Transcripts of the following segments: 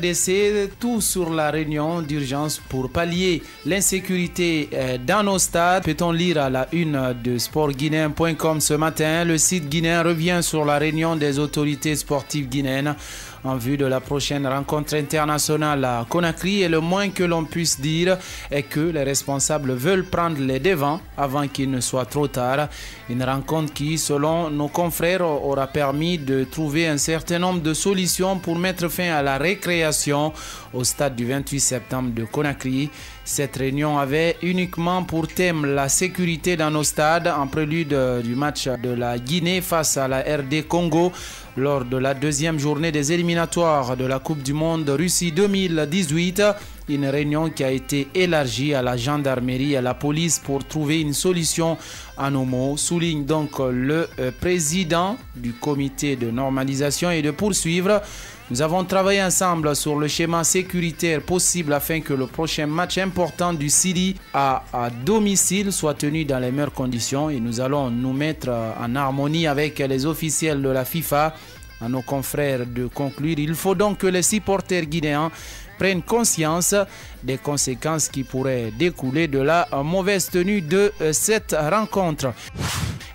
RDC, tout sur la réunion d'urgence pour pallier l'insécurité dans nos stades. Peut-on lire à la une de sportguinéen.com ce matin. Le site guinéen revient sur la réunion des autorités sportives guinéennes en vue de la prochaine rencontre internationale à Conakry, et le moins que l'on puisse dire est que les responsables veulent prendre les devants avant qu'il ne soit trop tard. Une rencontre qui, selon nos confrères, aura permis de trouver un certain nombre de solutions pour mettre fin à la récréation au stade du 28 septembre de Conakry. Cette réunion avait uniquement pour thème la sécurité dans nos stades en prélude du match de la Guinée face à la RD Congo lors de la deuxième journée des éliminatoires de la Coupe du Monde Russie 2018. Une réunion qui a été élargie à la gendarmerie et à la police pour trouver une solution en homo, souligne donc le président du comité de normalisation, et de poursuivre. Nous avons travaillé ensemble sur le schéma sécuritaire possible afin que le prochain match important du Sidi à domicile soit tenu dans les meilleures conditions, et nous allons nous mettre en harmonie avec les officiels de la FIFA. À nos confrères de conclure, il faut donc que les supporters guinéens prennent conscience des conséquences qui pourraient découler de la mauvaise tenue de cette rencontre.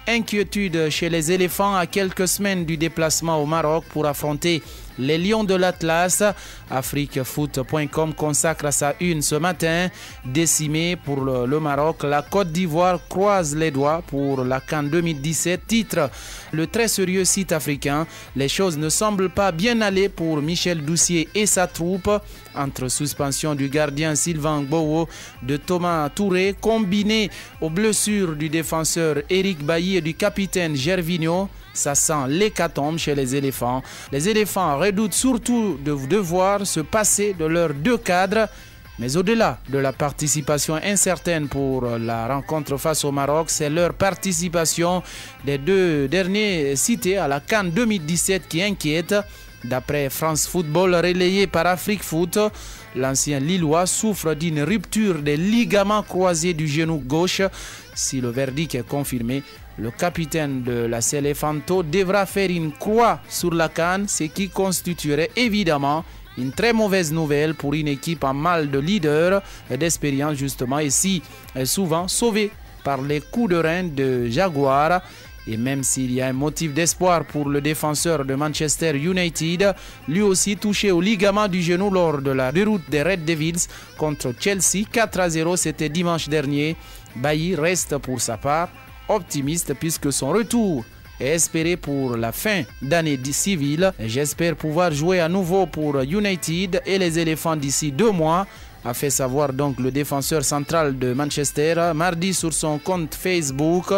Inquiétude chez les éléphants à quelques semaines du déplacement au Maroc pour affronter les Lions de l'Atlas. Afriquefoot.com consacre à sa une ce matin. Décimé pour le Maroc, la Côte d'Ivoire croise les doigts pour la CAN 2017. Titre le très sérieux site africain. Les choses ne semblent pas bien aller pour Michel Doucier et sa troupe. Entre suspension du gardien Sylvain Gbowo, de Thomas Touré, combiné aux blessures du défenseur Eric Bailly et du capitaine Gervinho, ça sent l'hécatombe chez les éléphants. Les éléphants redoutent surtout de devoir se passer de leurs deux cadres. Mais au-delà de la participation incertaine pour la rencontre face au Maroc, c'est leur participation des deux derniers cités à la CAN 2017 qui inquiète. D'après France Football, relayé par Afrique Foot, l'ancien Lillois souffre d'une rupture des ligaments croisés du genou gauche. Si le verdict est confirmé, le capitaine de la Céléfanto devra faire une croix sur la CAN, ce qui constituerait évidemment une très mauvaise nouvelle pour une équipe en mal de leader et d'expérience justement, et si souvent sauvée par les coups de rein de Jaguar. Et même s'il y a un motif d'espoir pour le défenseur de Manchester United, lui aussi touché au ligament du genou lors de la déroute des Red Devils contre Chelsea 4-0, c'était dimanche dernier. Bailly reste pour sa part optimiste puisque son retour est espéré pour la fin d'année civile. J'espère pouvoir jouer à nouveau pour United et les éléphants d'ici 2 mois, a fait savoir donc le défenseur central de Manchester mardi sur son compte Facebook.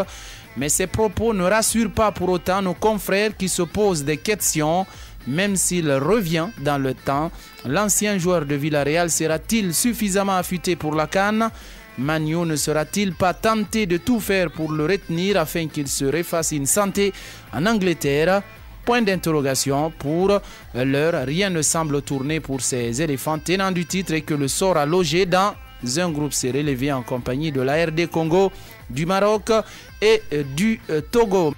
Mais ces propos ne rassurent pas pour autant nos confrères qui se posent des questions. Même s'il revient dans le temps, l'ancien joueur de Villarreal sera-t-il suffisamment affûté pour la CAN? Manu ne sera-t-il pas tenté de tout faire pour le retenir afin qu'il se refasse une santé en Angleterre? Point d'interrogation. Pour l'heure, rien ne semble tourner pour ces éléphants tenants du titre, et que le sort a logé dans un groupe s'est relevé en compagnie de la RD Congo, du Maroc et du Togo.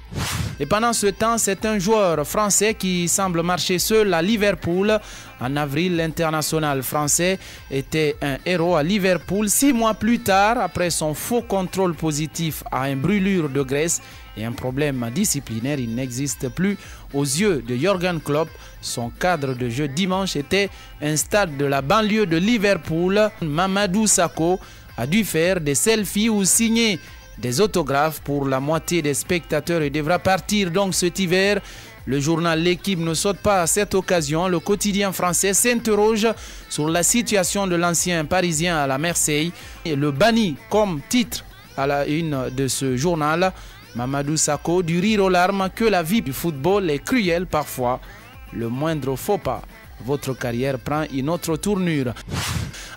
Et pendant ce temps, c'est un joueur français qui semble marcher seul à Liverpool. En avril, l'international français était un héros à Liverpool. 6 mois plus tard, après son faux contrôle positif à une brûlure de graisse et un problème disciplinaire, il n'existe plus aux yeux de Jürgen Klopp. Son cadre de jeu dimanche était un stade de la banlieue de Liverpool. Mamadou Sakho a dû faire des selfies ou signer des autographes pour la moitié des spectateurs et devra partir donc cet hiver. Le journal L'Équipe ne saute pas à cette occasion. Le quotidien français s'interroge sur la situation de l'ancien parisien à la Marseille et le bannit comme titre à la une de ce journal. Mamadou Sakho, du rire aux larmes, que la vie du football est cruelle parfois. Le moindre faux pas, votre carrière prend une autre tournure.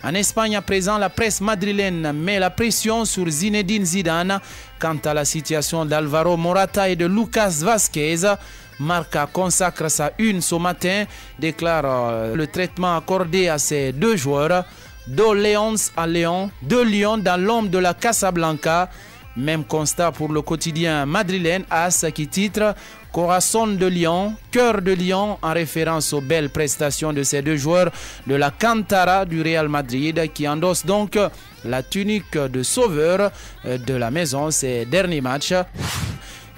En Espagne à présent, la presse madrilène met la pression sur Zinedine Zidane quant à la situation d'Alvaro Morata et de Lucas Vázquez. Marca consacre sa une ce matin, déclare le traitement accordé à ces deux joueurs. De León à Léon, de Lyon dans l'ombre de la Casablanca. Même constat pour le quotidien madrilène AS qui titre Corazon de Lion, cœur de lion en référence aux belles prestations de ces deux joueurs de la Cantera du Real Madrid qui endossent donc la tunique de sauveur de la maison ces derniers matchs.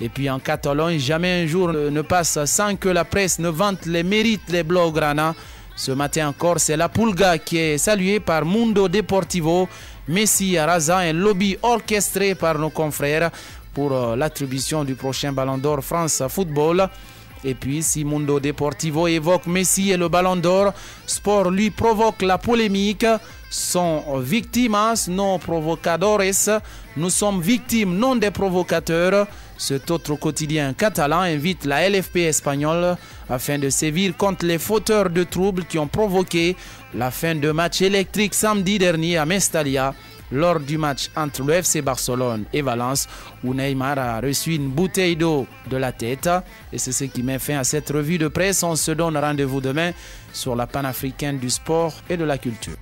Et puis en Catalogne, jamais un jour ne passe sans que la presse ne vante les mérites des Blaugrana. Ce matin encore, c'est la Pulga qui est saluée par Mundo Deportivo. Messi a rasé un lobby orchestré par nos confrères pour l'attribution du prochain Ballon d'Or France Football. Et puis, si Mundo Deportivo évoque Messi et le Ballon d'Or, Sport lui provoque la polémique. Sont victimas, non provocadores. Nous sommes victimes, non des provocateurs. Cet autre quotidien catalan invite la LFP espagnole afin de sévir contre les fauteurs de troubles qui ont provoqué la fin de match électrique samedi dernier à Mestalla lors du match entre le FC Barcelone et Valence où Neymar a reçu une bouteille d'eau de la tête. Et c'est ce qui met fin à cette revue de presse. On se donne rendez-vous demain sur la panafricaine du sport et de la culture.